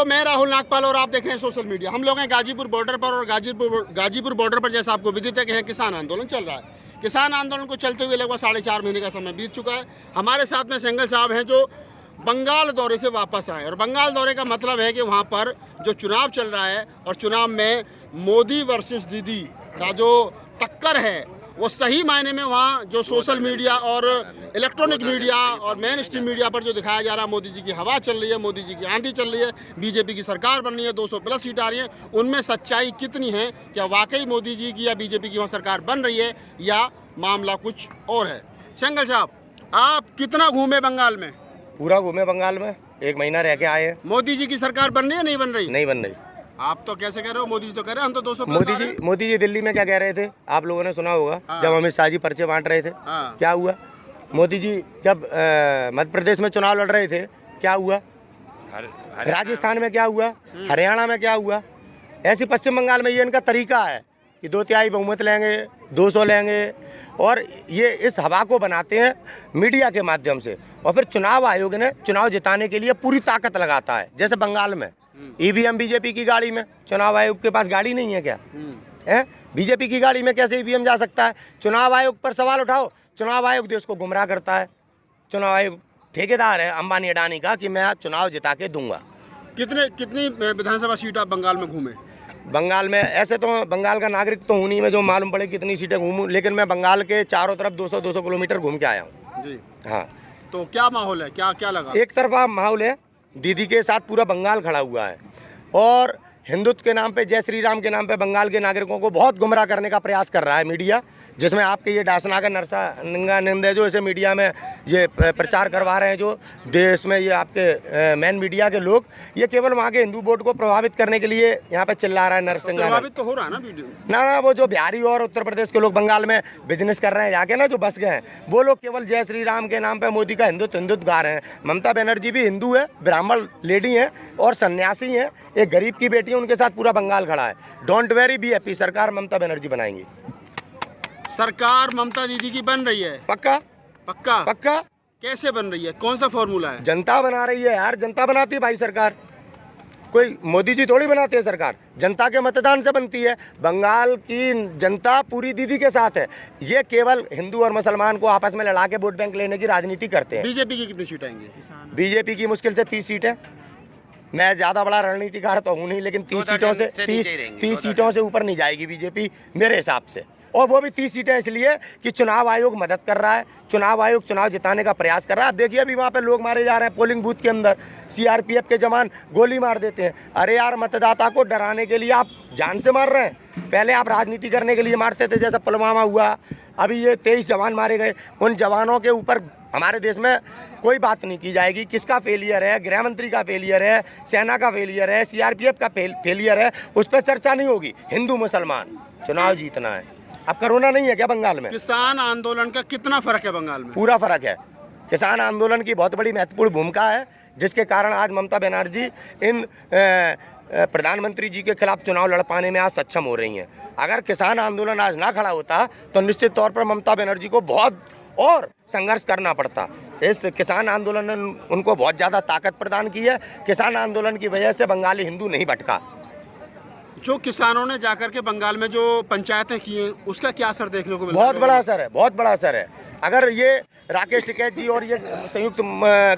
दोस्तों, मैं राहुल नागपाल और आप देख रहे हैं सोशल मीडिया। हम लोग हैं गाजीपुर बॉर्डर पर और गाजीपुर बॉर्डर पर जैसा आपको विदित है कि किसान आंदोलन चल रहा है। किसान आंदोलन को चलते हुए लगभग 4.5 महीने का समय बीत चुका है। हमारे साथ में सेंगल साहब हैं जो बंगाल दौरे से वापस आए, और बंगाल दौरे का मतलब है कि वहाँ पर जो चुनाव चल रहा है और चुनाव में मोदी वर्सेस दीदी का जो टक्कर है वो सही मायने में वहाँ जो सोशल मीडिया और इलेक्ट्रॉनिक मीडिया और मेन स्ट्रीम मीडिया पर जो दिखाया जा रहा है, मोदी जी की हवा चल रही है, मोदी जी की आंधी चल रही है, बीजेपी की सरकार बन रही है, 200+ सीट आ रही है, उनमें सच्चाई कितनी है? क्या वाकई मोदी जी की या बीजेपी की वहाँ सरकार बन रही है या मामला कुछ और है? सेंगल साहब, आप कितना घूमे बंगाल में? पूरा घूमे बंगाल में, 1 महीना रह के आए हैं। मोदी जी की सरकार बन रही है नहीं बन रही? नहीं बन रही। आप तो कैसे कह रहे हो? मोदी जी तो कह रहे हैं हम तो 200+। मोदी जी दिल्ली में क्या कह रहे थे, आप लोगों ने सुना होगा। जब अमित शाह जी पर्चे बांट रहे थे, क्या हुआ? मोदी जी जब मध्य प्रदेश में चुनाव लड़ रहे थे, क्या हुआ? राजस्थान में क्या हुआ? हरियाणा में क्या हुआ? ऐसे पश्चिम बंगाल में ये इनका तरीका है कि 2/3 बहुमत लेंगे, 200 लेंगे, और ये इस हवा को बनाते हैं मीडिया के माध्यम से। और फिर चुनाव आयोग ने चुनाव जिताने के लिए पूरी ताकत लगाता है। जैसे बंगाल में ईवीएम बीजेपी की गाड़ी में, चुनाव आयोग के पास गाड़ी नहीं है क्या? है बीजेपी की गाड़ी में कैसे ईवीएम जा सकता है? चुनाव आयोग पर सवाल उठाओ। चुनाव आयोग देश को गुमराह करता है। चुनाव आयोग ठेकेदार है अंबानी अडानी का कि मैं चुनाव जिता के दूंगा। कितनी विधानसभा सीट आप बंगाल में घूमे? बंगाल में ऐसे तो बंगाल का नागरिक तो हूँ नहीं मैं जो मालूम पड़े कितनी सीटें घूमूं, लेकिन मैं बंगाल के चारों तरफ 200 किलोमीटर घूम के आया हूँ जी। हाँ, तो क्या माहौल है? क्या लगा? एक तरफा माहौल है, दीदी के साथ पूरा बंगाल खड़ा हुआ है, और हिंदुत्व के नाम पे, जय श्री राम के नाम पे बंगाल के नागरिकों को बहुत गुमराह करने का प्रयास कर रहा है मीडिया, जिसमें आपके ये डासनागर नरसानंद है जो इसे मीडिया में ये प्रचार करवा रहे हैं, जो देश में ये आपके मेन मीडिया के लोग, ये केवल वहाँ के हिंदू वोट को प्रभावित करने के लिए यहाँ पे चिल्ला रहा है नरसिंह। प्रभावित तो हो रहा है ना वीडियो? ना, वो जो बिहारी और उत्तर प्रदेश के लोग बंगाल में बिजनेस कर रहे हैं जाके ना, जो बस गए हैं, वो लोग केवल जय श्री राम के नाम पे मोदी का हिंदुत्व गा रहे हैं। ममता बनर्जी भी हिंदू है, ब्राह्मण लेडी है और सन्यासी है, एक गरीब की बेटी है, उनके साथ पूरा बंगाल खड़ा है। डोंट वेरी बी हैप्पी, सरकार ममता बनर्जी बनाएंगी। सरकार ममता दीदी की बन रही है? पक्का पक्का पक्का। कैसे बन रही है? कौन सा फॉर्मूला है? जनता बना रही है यार, जनता बनाती है भाई सरकार, कोई मोदी जी थोड़ी बनाते हैं सरकार, जनता के मतदान से बनती है। बंगाल की जनता पूरी दीदी के साथ है। ये केवल हिंदू और मुसलमान को आपस में लड़ा के वोट बैंक लेने की राजनीति करते हैं। बीजेपी की कितनी सीट आएंगी? बीजेपी की मुश्किल से 30 सीटें। मैं ज़्यादा बड़ा रणनीतिकार तो हूँ नहीं, लेकिन 30 सीटों से ऊपर नहीं जाएगी बीजेपी मेरे हिसाब से। और वो भी 30 सीटें इसलिए कि चुनाव आयोग मदद कर रहा है, चुनाव आयोग चुनाव जिताने का प्रयास कर रहा है। आप देखिए अभी वहाँ पे लोग मारे जा रहे हैं पोलिंग बूथ के अंदर, सीआरपीएफ के जवान गोली मार देते हैं। अरे यार, मतदाता को डराने के लिए आप जान से मार रहे हैं। पहले आप राजनीति करने के लिए मारते थे, जैसा पुलवामा हुआ, अभी ये 23 जवान मारे गए। उन जवानों के ऊपर हमारे देश में कोई बात नहीं की जाएगी। किसका फेलियर है? गृह मंत्री का फेलियर है, सेना का फेलियर है, सीआरपीएफ का फेलियर है, उस पर चर्चा नहीं होगी। हिंदू मुसलमान चुनाव जीतना है। अब कोरोना नहीं है क्या बंगाल में? किसान आंदोलन का कितना फर्क है बंगाल में? पूरा फर्क है। किसान आंदोलन की बहुत बड़ी महत्वपूर्ण भूमिका है, जिसके कारण आज ममता बनर्जी इन प्रधानमंत्री जी के खिलाफ चुनाव लड़ पाने में आज सक्षम हो रही हैं। अगर किसान आंदोलन आज ना खड़ा होता तो निश्चित तौर पर ममता बनर्जी को बहुत और संघर्ष करना पड़ता। इस किसान आंदोलन ने उनको बहुत ज़्यादा ताकत प्रदान की है। किसान आंदोलन की वजह से बंगाली हिंदू नहीं भटका। जो किसानों ने जाकर के बंगाल में जो पंचायतें की हैं, उसका क्या असर देखने को मिला? बहुत बड़ा असर है, बहुत बड़ा असर है। अगर ये राकेश टिकैत जी और ये संयुक्त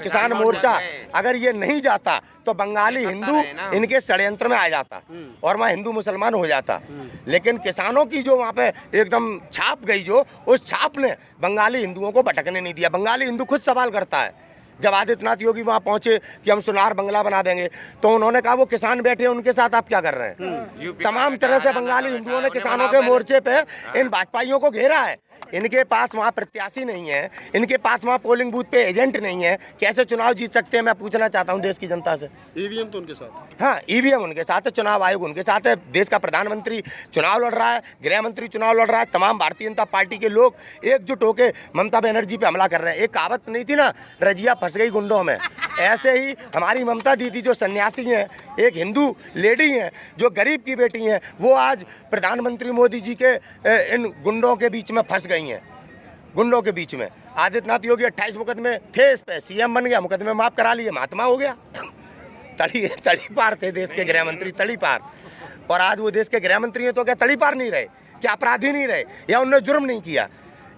किसान मोर्चा अगर ये नहीं जाता तो बंगाली हिंदू इनके षड्यंत्र में आ जाता और वहाँ हिंदू मुसलमान हो जाता। लेकिन किसानों की जो वहाँ पे एकदम छाप गई, जो उस छाप ने बंगाली हिंदुओं को भटकने नहीं दिया। बंगाली हिंदू खुद सवाल करता है। जब आदित्यनाथ योगी वहाँ पहुँचे कि हम सोनार बंगला बना देंगे, तो उन्होंने कहा वो किसान बैठे उनके साथ आप क्या कर रहे हैं? तमाम तरह से बंगाली हिंदुओं ने किसानों के मोर्चे पे इन भाजपाइयों को घेरा है। इनके पास वहाँ प्रत्याशी नहीं है, इनके पास वहाँ पोलिंग बूथ पे एजेंट नहीं है, कैसे चुनाव जीत सकते हैं? मैं पूछना चाहता हूँ देश की जनता से। ईवीएम तो उनके साथ? हाँ, ईवीएम उनके साथ है, चुनाव आयोग उनके साथ है, देश का प्रधानमंत्री चुनाव लड़ रहा है, गृह मंत्री चुनाव लड़ रहा है, तमाम भारतीय जनता पार्टी के लोग एकजुट होकर ममता बनर्जी पे हमला कर रहे हैं। एक कहावत नहीं थी ना, रजिया फंस गई गुंडों में? ऐसे ही हमारी ममता दीदी जो सन्यासी हैं, एक हिंदू लेडी हैं, जो गरीब की बेटी हैं, वो आज प्रधानमंत्री मोदी जी के इन गुंडों के बीच में फंस गई हैं। गुंडों के बीच में आदित्यनाथ योगी 28 मुकदमे थे इस पे, सीएम बन गया, मुकदमे माफ करा लिए, महात्मा हो गया। तड़ी पार थे देश के गृह मंत्री, तड़ी पार। और आज वो देश के गृह मंत्री हैं तो क्या तड़ी पार नहीं रहे, क्या अपराधी नहीं रहे, या उन्होंने जुर्म नहीं किया?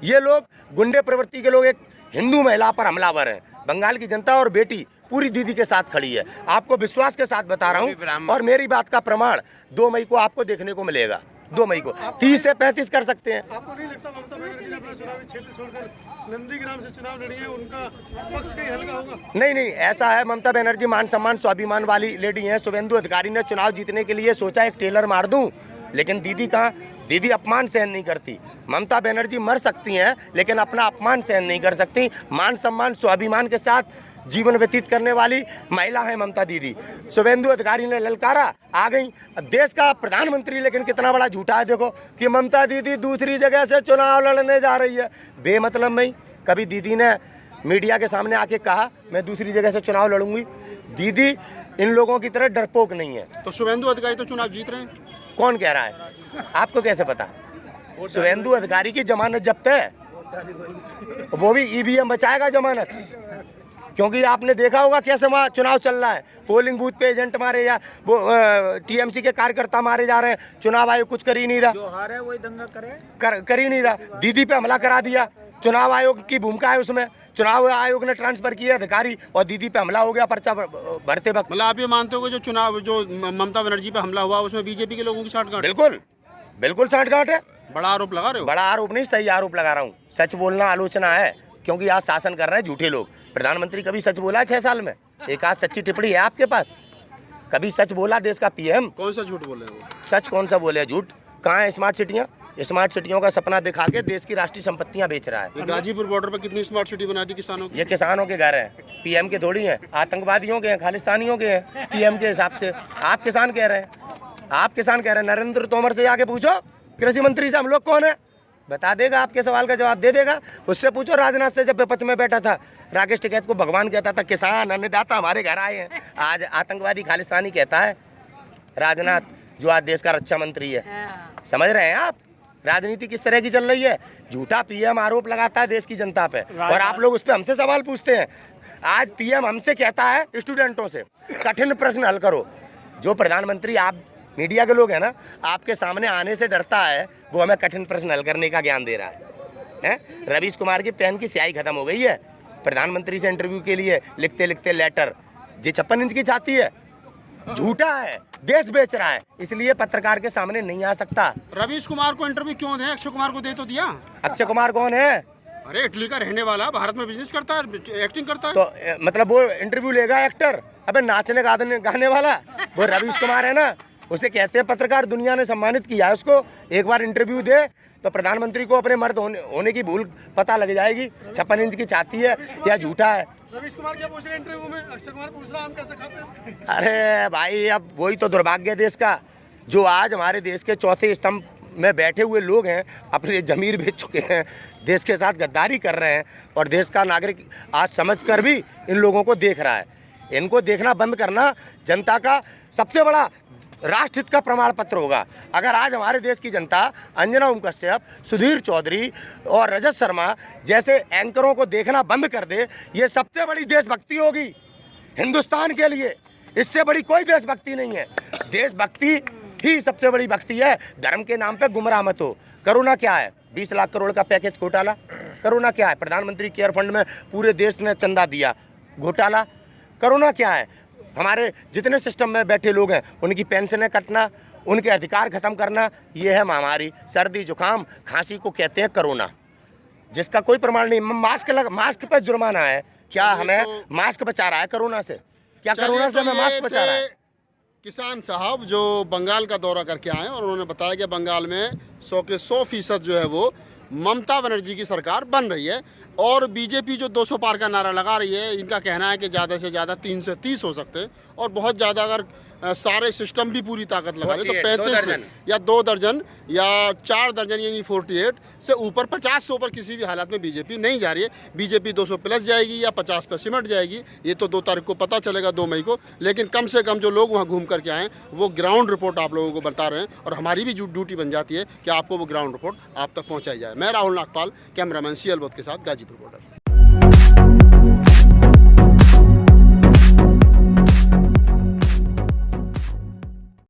ये लोग गुंडे प्रवृत्ति के लोग एक हिंदू महिला पर हमलावर हैं। बंगाल की जनता और बेटी पूरी दीदी के साथ खड़ी है, आपको विश्वास के साथ बता रहा हूँ, और मेरी बात का प्रमाण 2 मई को आपको देखने को मिलेगा। 2 मई को 30 से 35 कर सकते हैं। आपको नहीं लगता ममता बनर्जी ने अपना चुनावी क्षेत्र छोड़कर नंदीग्राम से चुनाव लड़ी है, उनका पक्ष कहीं हल्का होगा? नहीं, ऐसा है, ममता बनर्जी मान सम्मान स्वाभिमान वाली लेडी हैं। शुभेंदु अधिकारी ने चुनाव जीतने के लिए सोचा एक टेलर मार दूं, लेकिन दीदी कहाँ, दीदी अपमान सहन नहीं करती। ममता बनर्जी मर सकती हैं लेकिन अपना अपमान सहन नहीं कर सकती। मान सम्मान स्वाभिमान के साथ जीवन व्यतीत करने वाली महिला है ममता दीदी। शुभेंदु अधिकारी ने ललकारा, आ गई देश का प्रधानमंत्री, लेकिन कितना बड़ा झूठा है देखो कि ममता दीदी दूसरी जगह से चुनाव लड़ने जा रही है। बेमतलब में कभी दीदी ने मीडिया के सामने आके कहा मैं दूसरी जगह से चुनाव लड़ूंगी? दीदी इन लोगों की तरह डरपोक नहीं है। तो शुभेंदु अधिकारी तो चुनाव जीत रहे हैं। कौन कह रहा है? आपको कैसे पता? शुभेंदु अधिकारी की जमानत जब्त है, वो भी ईवीएम बचाएगा जमानत, क्योंकि आपने देखा होगा कैसे वहाँ चुनाव चल रहा है। पोलिंग बूथ पे एजेंट मारे या वो टीएमसी के कार्यकर्ता मारे जा रहे हैं। चुनाव आयोग कुछ कर ही नहीं रहा, जो हारे वही दंगा कर ही नहीं रहा। दीदी पे हमला करा दिया, चुनाव आयोग की भूमिका है उसमें। चुनाव आयोग ने ट्रांसफर किया अधिकारी और दीदी पे हमला हो गया पर्चा भरते वक्त। मतलब आप ये मानते हो कि जो चुनाव जो ममता बनर्जी पे हमला हुआ उसमें बीजेपी के लोगों की साठगांठ? बिल्कुल साठगांठ है। बड़ा आरोप लगा रहे हो? बड़ा आरोप नहीं, सही आरोप लगा रहा हूँ। सच बोलना आलोचना है, क्योंकि आज शासन कर रहे हैं झूठे लोग। प्रधानमंत्री कभी सच बोला है 6 साल में? एक आध सच्ची टिप्पणी है आपके पास? कभी सच बोला देश का पीएम? कौन सा झूठ बोले वो? सच कौन सा बोले? झूठ। कहाँ है स्मार्ट सिटियाँ? स्मार्ट सिटियों का सपना दिखा के देश की राष्ट्रीय संपत्तियां बेच रहा है। गाजीपुर बॉर्डर पर कितनी स्मार्ट सिटी बना दी किसानों की? ये किसानों के घर हैं, पीएम के थोड़ी हैं, आतंकवादियों के हैं, खालिस्तानियों के हैं पीएम के हिसाब से। आप किसान कह रहे हैं, नरेंद्र तोमर से जाके पूछो, कृषि मंत्री से हम लोग कौन है, बता देगा, आपके सवाल का जवाब दे देगा। उससे पूछो राजनाथ से, जब विपक्ष में बैठा था, राकेश टिकैत को भगवान कहता था, किसान अन्नदाता हमारे घर आए हैं। आज आतंकवादी खालिस्तानी कहता है राजनाथ, जो आज देश का रक्षा मंत्री है। समझ रहे हैं आप राजनीति किस तरह की चल रही है? झूठा पीएम आरोप लगाता है देश की जनता पे, और आप लोग उस पर हमसे सवाल पूछते हैं। आज पीएम हमसे कहता है स्टूडेंटों से कठिन प्रश्न हल करो। जो प्रधानमंत्री, आप मीडिया के लोग हैं ना, आपके सामने आने से डरता है, वो हमें कठिन प्रश्न हल करने का ज्ञान दे रहा है। रवीश कुमार की पेन की स्याही खत्म हो गई है। प्रधानमंत्री से इंटरव्यू के लिए लिखते लिखते लेटर, ये 56 इंच की छाती है, झूठा है, देश बेच रहा है, इसलिए पत्रकार के सामने नहीं आ सकता। रवीश कुमार को इंटरव्यू क्यों दें? अक्षय कुमार को दे तो दिया। अक्षय कुमार कौन है? अरे इटली का रहने वाला, भारत में बिजनेस करता है, एक्टिंग करता है। तो मतलब वो इंटरव्यू लेगा एक्टर? अबे नाचने गाने वाला वो रवीश कुमार है ना, उसे कहते हैं पत्रकार। दुनिया ने सम्मानित किया है उसको। एक बार इंटरव्यू दे तो प्रधानमंत्री को अपने मर्द होने की भूल पता लग जाएगी। 56 इंच की छाती है या झूठा है। रवीश कुमार क्या पूछेगा इंटरव्यू में? अक्षय कुमार पूछ रहा हम कैसे खाते हैं? अरे भाई, अब वही तो दुर्भाग्य है देश का, जो आज हमारे देश के चौथे स्तंभ में बैठे हुए लोग हैं, अपने जमीर बेच चुके हैं, देश के साथ गद्दारी कर रहे हैं, और देश का नागरिक आज समझकर भी इन लोगों को देख रहा है। इनको देखना बंद करना जनता का सबसे बड़ा राष्ट्रहित का प्रमाण पत्र होगा। अगर आज हमारे देश की जनता अंजना ओम कश्यप, सुधीर चौधरी और रजत शर्मा जैसे एंकरों को देखना बंद कर दे, ये सबसे बड़ी देशभक्ति होगी हिंदुस्तान के लिए। इससे बड़ी कोई देशभक्ति नहीं है। देशभक्ति ही सबसे बड़ी भक्ति है। धर्म के नाम पे गुमराह मत हो। करुणा क्या है? 20 लाख करोड़ का पैकेज घोटाला। करुणा क्या है? प्रधानमंत्री केयर फंड में पूरे देश ने चंदा दिया, घोटाला। करुणा क्या है? हमारे जितने सिस्टम में बैठे लोग हैं उनकी पेंशनें कटना, उनके अधिकार खत्म करना, ये है महामारी। सर्दी जुकाम खांसी को कहते हैं कोरोना, जिसका कोई प्रमाण नहीं। मास्क पे जुर्माना है। क्या हमें मास्क बचा रहा है कोरोना से? क्या कोरोना से हमें मास्क बचा रहा है? किसान साहब जो बंगाल का दौरा करके आए और उन्होंने बताया कि बंगाल में 100 के 100% जो है वो ममता बनर्जी की सरकार बन रही है, और बीजेपी जो 200 पार का नारा लगा रही है, इनका कहना है कि ज़्यादा से ज़्यादा 3 से 30 हो सकते हैं, और बहुत ज़्यादा अगर सारे सिस्टम भी पूरी ताकत लगा ले तो 35 या 2 दर्जन या 4 दर्जन यानी 48 से ऊपर, 50 से ऊपर किसी भी हालत में बीजेपी नहीं जा रही है। बीजेपी 200 प्लस जाएगी या 50 पे सिमट जाएगी, ये तो 2 तारीख को पता चलेगा, 2 मई को। लेकिन कम से कम जो लोग वहाँ घूम करके आए वो ग्राउंड रिपोर्ट आप लोगों को बता रहे हैं, और हमारी भी ड्यूटी बन जाती है कि आपको वो ग्राउंड रिपोर्ट आप तक पहुँचाई जाए। मैं राहुल नागपाल, कैमरामैन CL बोध के साथ, गाजीपुर बॉर्डर।